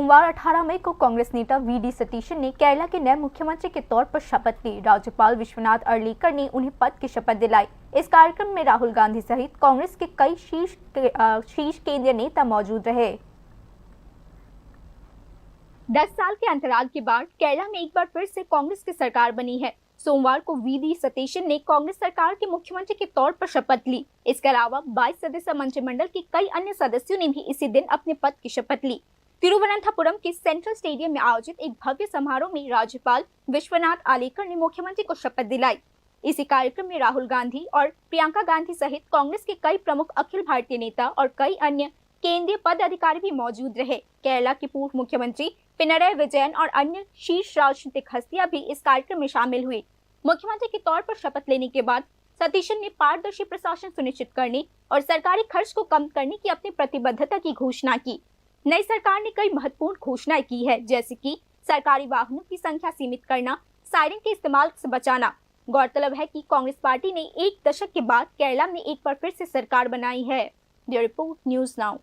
सोमवार 18 मई को कांग्रेस नेता वीडी सतीशन ने केरला के नए मुख्यमंत्री के तौर पर शपथ ली। राज्यपाल विश्वनाथ अर्लेकर ने उन्हें पद की शपथ दिलाई। इस कार्यक्रम में राहुल गांधी सहित कांग्रेस के कई शीर्ष केंद्रीय नेता मौजूद रहे। 10 साल के अंतराल के बाद केरला में एक बार फिर से कांग्रेस की सरकार बनी है। सोमवार को वीडी सतीशन ने कांग्रेस सरकार के मुख्यमंत्री के तौर पर शपथ ली। इसके अलावा 22 सदस्यीय मंत्रिमंडल के कई अन्य सदस्यों ने भी इसी दिन अपने पद की शपथ ली। तिरुवनंतपुरम के सेंट्रल स्टेडियम में आयोजित एक भव्य समारोह में राज्यपाल विश्वनाथ आलेकर ने मुख्यमंत्री को शपथ दिलाई। इसी कार्यक्रम में राहुल गांधी और प्रियंका गांधी सहित कांग्रेस के कई प्रमुख अखिल भारतीय नेता और कई अन्य केंद्रीय पदाधिकारी भी मौजूद रहे। केरला के पूर्व मुख्यमंत्री पिनराई विजयन और अन्य शीर्ष राजनीतिक हस्तियां भी इस कार्यक्रम में शामिल हुई। मुख्यमंत्री के तौर पर शपथ लेने के बाद सतीशन ने पारदर्शी प्रशासन सुनिश्चित करने और सरकारी खर्च को कम करने की अपनी प्रतिबद्धता की घोषणा की। नई सरकार ने कई महत्वपूर्ण घोषणाएं की है, जैसे कि सरकारी वाहनों की संख्या सीमित करना, सायरन के इस्तेमाल से बचाना। गौरतलब है कि कांग्रेस पार्टी ने एक दशक के बाद केरला में एक बार फिर से सरकार बनाई है। Bureau report, news now.